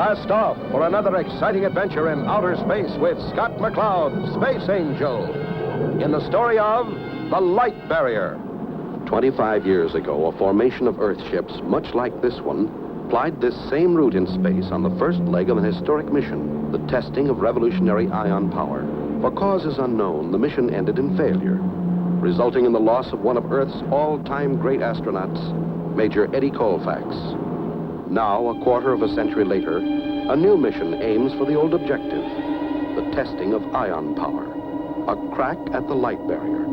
Blast off for another exciting adventure in outer space with Scott McCloud, Space Angel, in the story of The Light Barrier. 25 years ago, a formation of Earth ships, much like this one, plied this same route in space on the first leg of an historic mission, the testing of revolutionary ion power. For causes unknown, the mission ended in failure, resulting in the loss of one of Earth's all-time great astronauts, Major Eddie Colfax. Now, a quarter of a century later, a new mission aims for the old objective, the testing of ion power, a crack at the light barrier.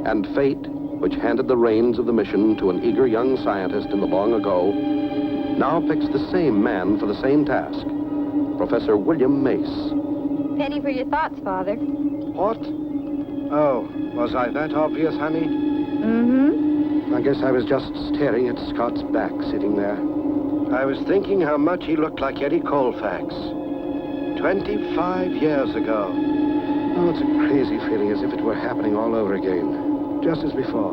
And fate, which handed the reins of the mission to an eager young scientist in the long ago, now picks the same man for the same task, Professor William Mace. Penny for your thoughts, Father. What? Oh, was I that obvious, honey? Mm-hmm. I guess I was just staring at Scott's back sitting there. I was thinking how much he looked like Eddie Colfax. 25 years ago. Oh, it's a crazy feeling, as if it were happening all over again, just as before.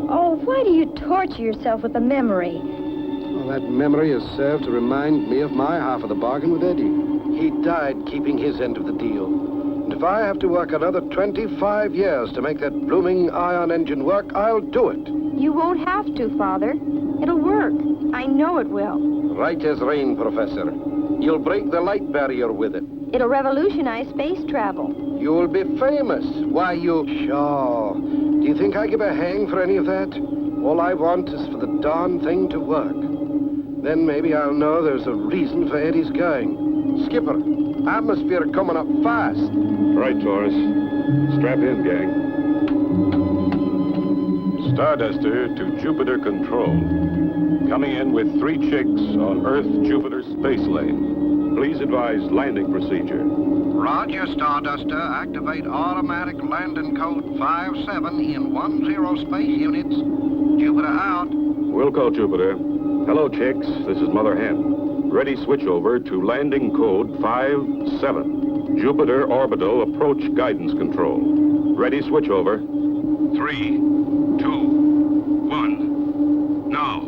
Oh, why do you torture yourself with the memory? Well, that memory has served to remind me of my half of the bargain with Eddie. He died keeping his end of the deal. And if I have to work another 25 years to make that blooming ion engine work, I'll do it. You won't have to, Father. It'll work. I know it will. Right as rain, Professor. You'll break the light barrier with it. It'll revolutionize space travel. You'll be famous. Why, you... Sure. Do you think I give a hang for any of that? All I want is for the darn thing to work. Then maybe I'll know there's a reason for Eddie's going. Skipper, atmosphere coming up fast. Right, Taurus. Strap in, gang. Starduster to Jupiter Control. Coming in with 3 chicks on Earth-Jupiter space lane. Please advise landing procedure. Roger, Starduster. Activate automatic landing code 57 in 10 space units. Jupiter out. Wilco, Jupiter. Hello, chicks. This is Mother Hen. Ready switchover to landing code 57. Jupiter orbital approach guidance control. Ready switchover. 3, 2, 1. Now.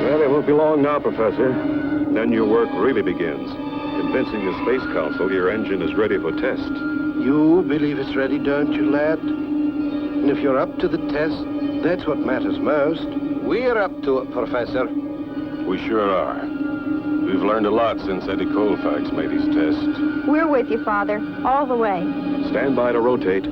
Well, it won't be long now, Professor. Then your work really begins. Convincing the Space Council your engine is ready for test. You believe it's ready, don't you, lad? And if you're up to the test, that's what matters most. We're up to it, Professor. We sure are. We've learned a lot since Eddie Colfax made his test. We're with you, Father, all the way. Stand by to rotate.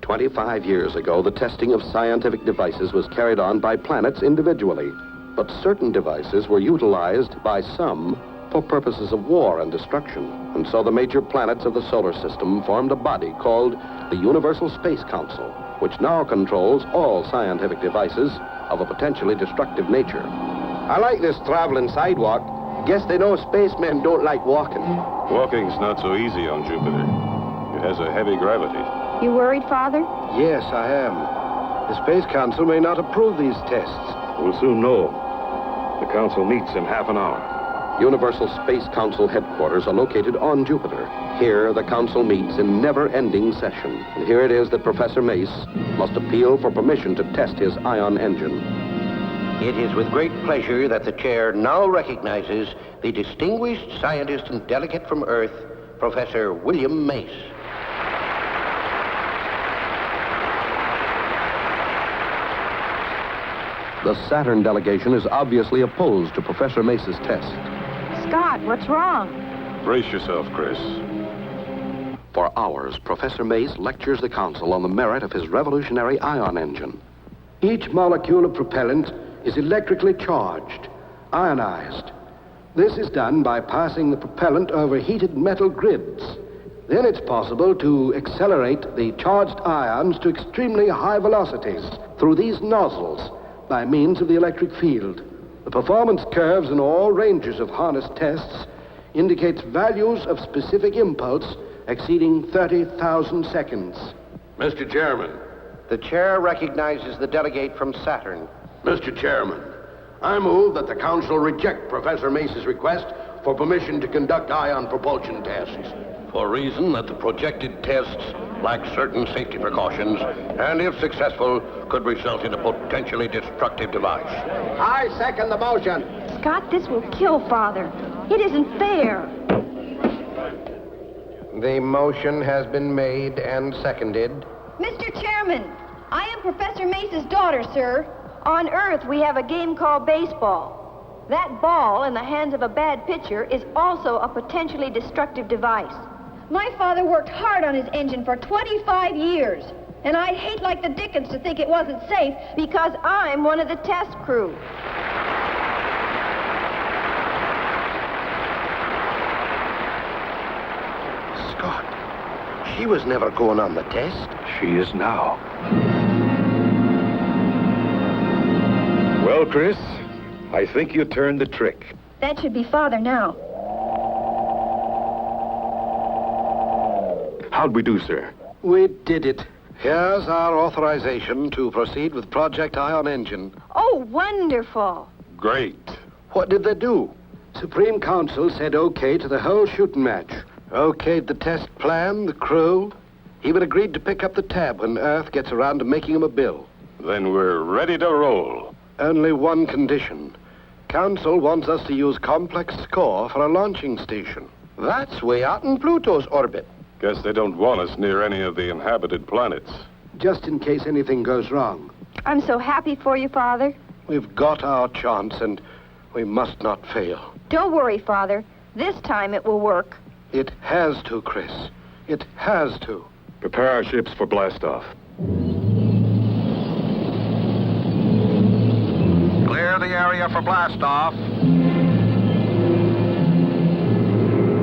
"25 years ago, the testing of scientific devices was carried on by planets individually, but certain devices were utilized by some for purposes of war and destruction. And so the major planets of the solar system formed a body called the Universal Space Council, which now controls all scientific devices of a potentially destructive nature. I like this traveling sidewalk. Guess they know spacemen don't like walking. Walking's not so easy on Jupiter. It has a heavy gravity. You worried, Father? Yes, I am. The Space Council may not approve these tests. We'll soon know. The council meets in half an hour. Universal Space Council headquarters are located on Jupiter. Here, the council meets in never-ending session. And here it is that Professor Mace must appeal for permission to test his ion engine. It is with great pleasure that the chair now recognizes the distinguished scientist and delegate from Earth, Professor William Mace. The Saturn delegation is obviously opposed to Professor Mace's test. Scott, what's wrong? Brace yourself, Chris. For hours, Professor Mace lectures the council on the merit of his revolutionary ion engine. Each molecule of propellant is electrically charged, ionized. This is done by passing the propellant over heated metal grids. Then it's possible to accelerate the charged ions to extremely high velocities through these nozzles by means of the electric field. The performance curves in all ranges of harness tests indicates values of specific impulse exceeding 30,000 seconds. Mr. Chairman. The chair recognizes the delegate from Saturn. Mr. Chairman, I move that the council reject Professor Mace's request for permission to conduct ion propulsion tests. For reason that the projected tests lack certain safety precautions, and if successful, could result in a potentially destructive device. I second the motion. Scott, this will kill Father. It isn't fair. The motion has been made and seconded. Mr. Chairman, I am Professor Mace's daughter, sir. On Earth, we have a game called baseball. That ball in the hands of a bad pitcher is also a potentially destructive device. My father worked hard on his engine for 25 years, and I'd hate like the dickens to think it wasn't safe because I'm one of the test crew. Scott, she was never going on the test. She is now. Well, Chris, I think you turned the trick. That should be Father now. How'd we do, sir? We did it. Here's our authorization to proceed with Project Ion Engine. Oh, wonderful. Great. What did they do? Supreme Council said okay to the whole shooting match. Okayed the test plan, the crew. Even agreed to pick up the tab when Earth gets around to making him a bill. Then we're ready to roll. Only one condition. Council wants us to use complex score for a launching station. That's way out in Pluto's orbit. Guess they don't want us near any of the inhabited planets. Just in case anything goes wrong. I'm so happy for you, Father. We've got our chance, and we must not fail. Don't worry, Father. This time it will work. It has to, Chris. It has to. Prepare our ships for blastoff. Clear the area for blastoff.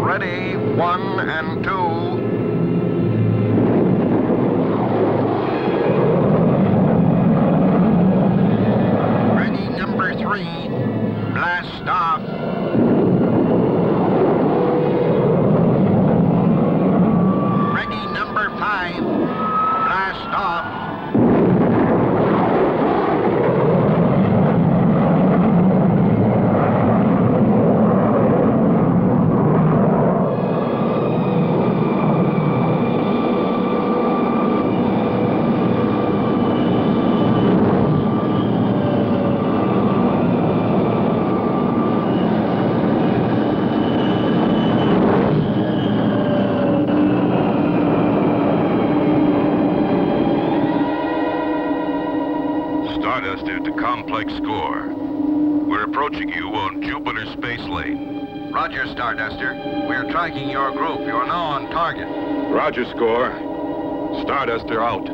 Ready, 1 and 2. Ready, number 3. Blast off. Ready, number 5. Blast off. Starduster to complex score. We're approaching you on Jupiter space lane. Roger, Starduster. We're tracking your group. You're now on target. Roger, score. Starduster out.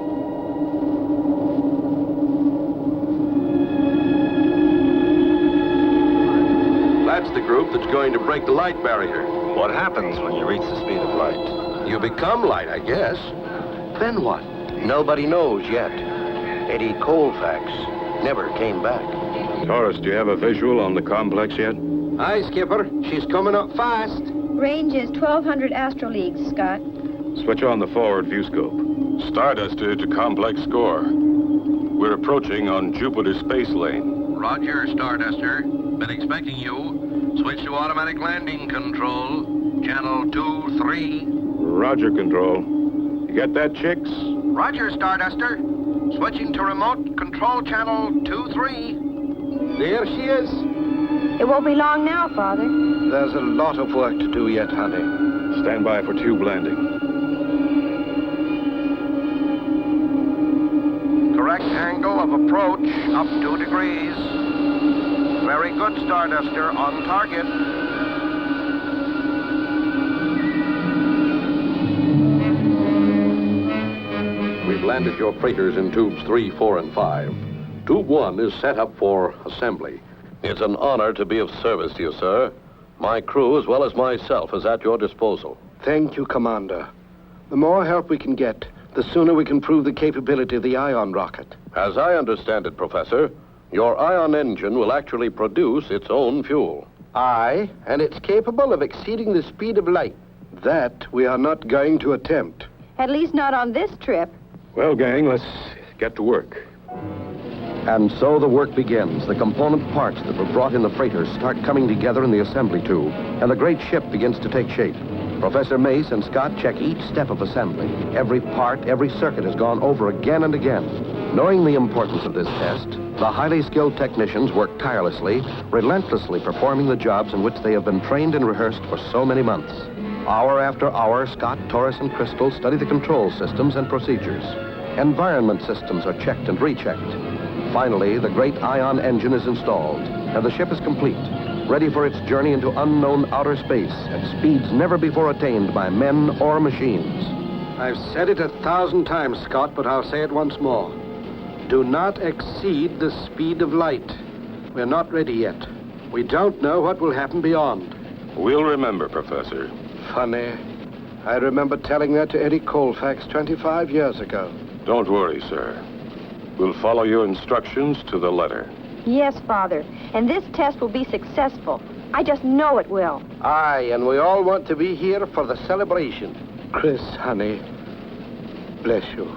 That's the group that's going to break the light barrier. What happens when you reach the speed of light? You become light, I guess. Then what? Nobody knows yet. Eddie Colfax never came back. Taurus, do you have a visual on the complex yet? Aye, Skipper. She's coming up fast. Range is 1,200 astroleagues, Scott. Switch on the forward view scope. Starduster to complex score. We're approaching on Jupiter space lane. Roger, Starduster. Been expecting you. Switch to automatic landing control. Channel 2-3. Roger, control. You get that, chicks? Roger, Starduster. Switching to remote control channel 2-3. There she is. It won't be long now, Father. There's a lot of work to do yet, honey. Stand by for tube landing. Correct angle of approach up 2 degrees. Very good, Starduster. On target. We've landed your freighters in tubes 3, 4, and 5. Tube 1 is set up for assembly. It's an honor to be of service to you, sir. My crew, as well as myself, is at your disposal. Thank you, Commander. The more help we can get, the sooner we can prove the capability of the ion rocket. As I understand it, Professor, your ion engine will actually produce its own fuel. Aye, and it's capable of exceeding the speed of light. That we are not going to attempt. At least not on this trip. Well, gang, let's get to work. And so the work begins. The component parts that were brought in the freighters start coming together in the assembly tube, and the great ship begins to take shape. Professor Mace and Scott check each step of assembly. Every part, every circuit is gone over again and again. Knowing the importance of this test, the highly skilled technicians work tirelessly, relentlessly performing the jobs in which they have been trained and rehearsed for so many months. Hour after hour, Scott, Torres, and Crystal study the control systems and procedures. Environment systems are checked and rechecked. Finally, the great ion engine is installed, and the ship is complete, ready for its journey into unknown outer space at speeds never before attained by men or machines. I've said it 1,000 times, Scott, but I'll say it once more. Do not exceed the speed of light. We're not ready yet. We don't know what will happen beyond. We'll remember, Professor. Funny. I remember telling that to Eddie Colfax 25 years ago. Don't worry, sir. We'll follow your instructions to the letter. Yes, Father. And this test will be successful. I just know it will. Aye, and we all want to be here for the celebration. Chris, honey, bless you.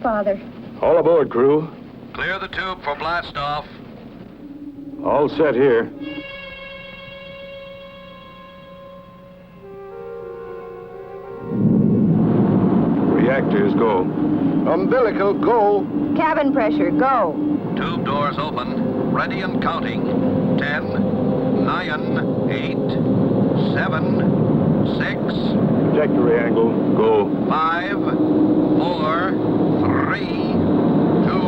Father. All aboard, crew. Clear the tube for blast off. All set here. Reactors go. Umbilical, go. Cabin pressure, go. Tube doors open. Ready and counting. 10, 9, 8, 7, 6, Trajectory angle, go. 5, 4, 3, 2,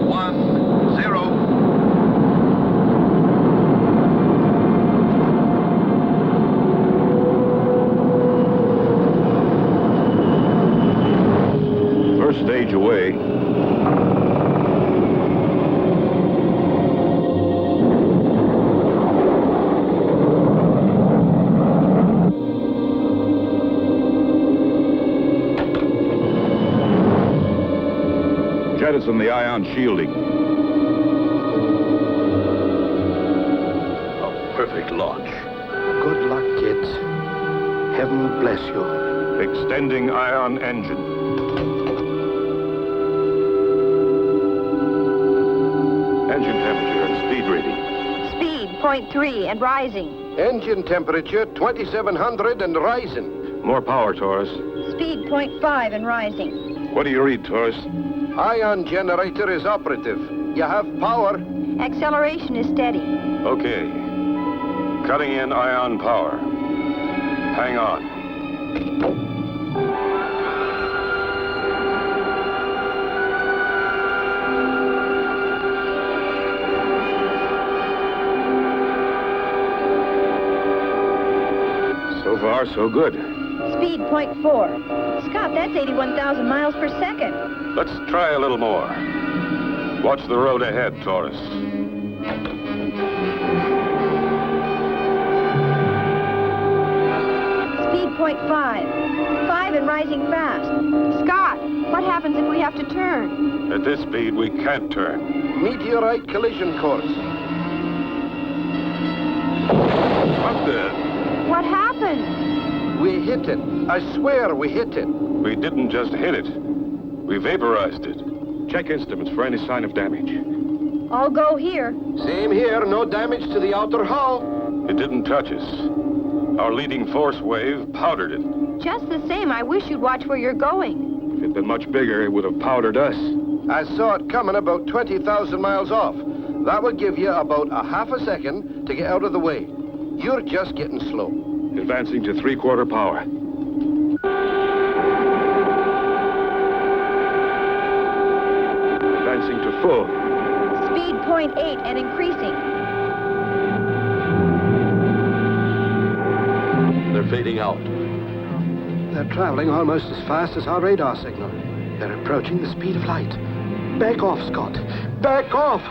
1, 0. First stage away. Jettison the ion shielding. A perfect launch. Good luck, kids. Heaven bless you. Extending ion engine. Engine temperature and speed reading. Speed, 0.3 and rising. Engine temperature, 2,700 and rising. More power, Taurus. Speed, 0.5 and rising. What do you read, Taurus? Ion generator is operative. You have power. Acceleration is steady. Okay. Cutting in ion power. Hang on. So far, so good. Speed, 0.4. Scott, that's 81,000 miles per second. Let's try a little more. Watch the road ahead, Taurus. Speed, 0.5. 5 and rising fast. Scott, what happens if we have to turn? At this speed, we can't turn. Meteorite collision course. What the? What happened? We hit it. I swear we hit it. We didn't just hit it. We vaporized it. Check instruments for any sign of damage. I'll go here. Same here. No damage to the outer hull. It didn't touch us. Our leading force wave powdered it. Just the same, I wish you'd watch where you're going. If it'd been much bigger, it would have powdered us. I saw it coming about 20,000 miles off. That would give you about a half a second to get out of the way. You're just getting slow. Advancing to 3/4 power. Advancing to full. Speed, 0.8 and increasing. They're fading out. They're traveling almost as fast as our radar signal. They're approaching the speed of light. Back off, Scott. Back off!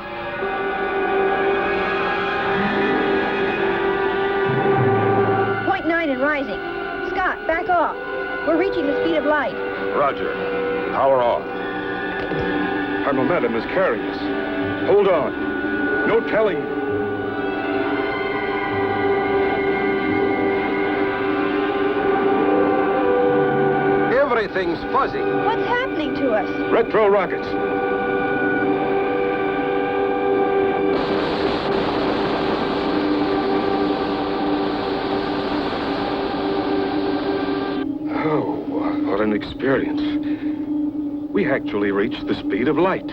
0.9 and rising. Scott, back off. We're reaching the speed of light. Roger. Power off. Our momentum is carrying us. Hold on. No telling. Everything's fuzzy. What's happening to us? Retro rockets. Oh, what an experience. We actually reached the speed of light.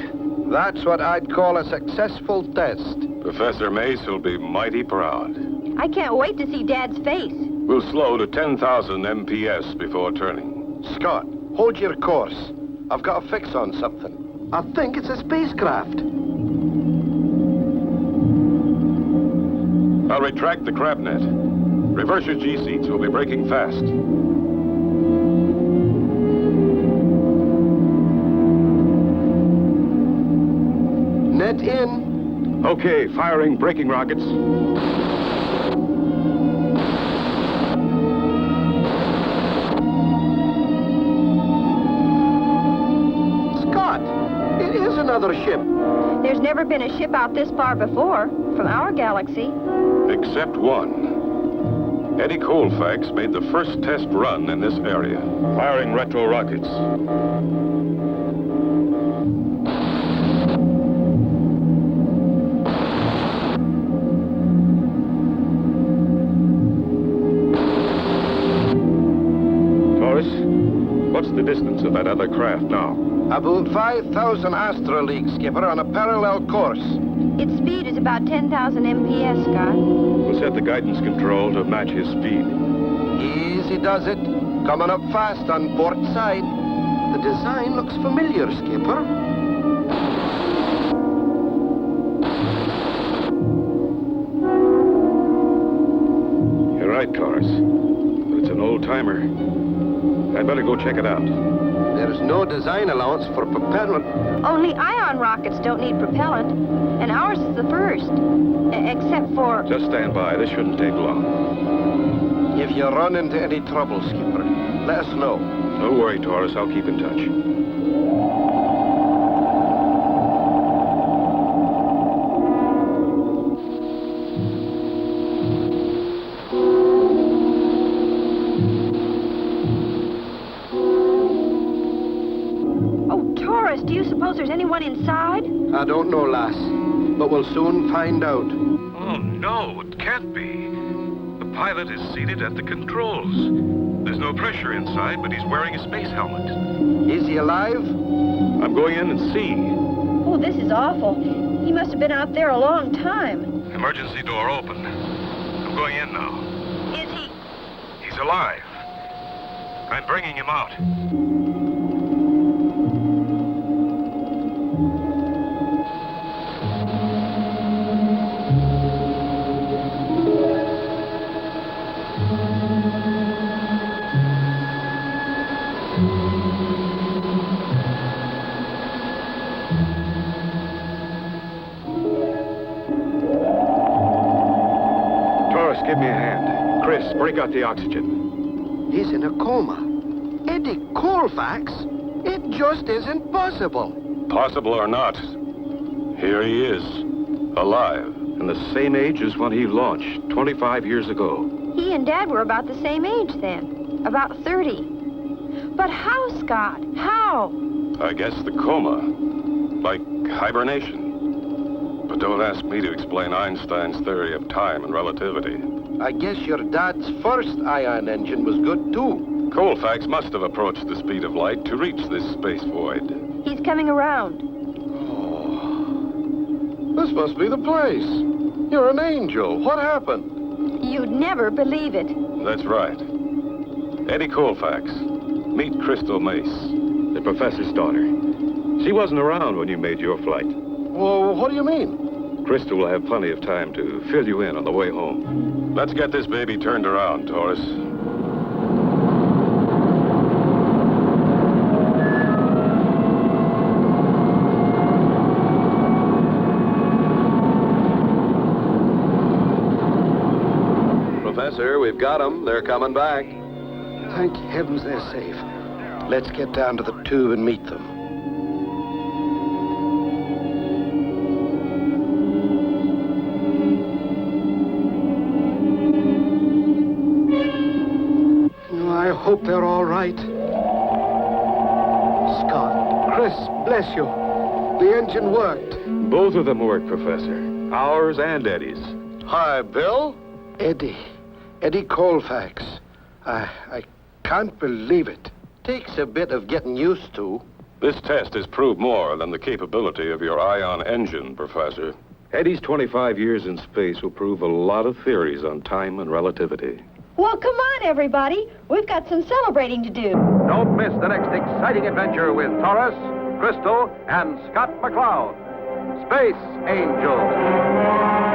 That's what I'd call a successful test. Professor Mace will be mighty proud. I can't wait to see Dad's face. We'll slow to 10,000 MPS before turning. Scott, hold your course. I've got a fix on something. I think it's a spacecraft. I'll retract the crab net. Reverse your G-seats. We'll be braking fast. Net in. Okay, firing braking rockets. Scott, it is another ship. There's never been a ship out this far before, from our galaxy. Except one. Eddie Colfax made the first test run in this area. Firing retro rockets. Taurus, what's the distance of that other craft now? About 5,000 astroleagues, Skipper, on a parallel course. Its speed is about 10,000 MPS, Scott. We'll set the guidance control to match his speed. Easy does it. Coming up fast on port side. The design looks familiar, Skipper. You're right, Taurus. But it's an old-timer. I'd better go check it out. There's no design allowance for propellant. Only ion rockets don't need propellant, and ours is the first. Except for... Just stand by. This shouldn't take long. If you run into any trouble, Skipper, let us know. Don't worry, Taurus. I'll keep in touch. Oh, Taurus, do you suppose there's anyone inside? I don't know, lass, but we'll soon find out. Oh, no, it can't be. The pilot is seated at the controls. There's no pressure inside, but he's wearing a space helmet. Is he alive? I'm going in and see. Oh, this is awful. He must have been out there a long time. Emergency door open. I'm going in now. Is he... He's alive. I'm bringing him out. Taurus, give me a hand. Chris, break out the oxygen. He's in a coma. Eddie Colfax? It just isn't possible. Possible or not, here he is, alive. And the same age as when he launched 25 years ago. He and Dad were about the same age then. About 30. But how, Scott? How? I guess the coma, like hibernation. But don't ask me to explain Einstein's theory of time and relativity. I guess your dad's first ion engine was good, too. Colfax must have approached the speed of light to reach this space void. He's coming around. This must be the place. You're an angel. What happened? You'd never believe it. That's right. Eddie Colfax. Meet Crystal Mace, the professor's daughter. She wasn't around when you made your flight. Well, what do you mean? Crystal will have plenty of time to fill you in on the way home. Let's get this baby turned around, Taurus. Professor, we've got them. They're coming back. Thank heavens they're safe. Let's get down to the tube and meet them. I hope they're all right. Scott, Chris, bless you. The engine worked. Both of them worked, Professor. Ours and Eddie's. Hi, Bill. Eddie Colfax. I can't believe it. Takes a bit of getting used to. This test has proved more than the capability of your ion engine, Professor. Eddie's 25 years in space will prove a lot of theories on time and relativity. Well, come on, everybody. We've got some celebrating to do. Don't miss the next exciting adventure with Taurus, Crystal, and Scott McCloud. Space Angel.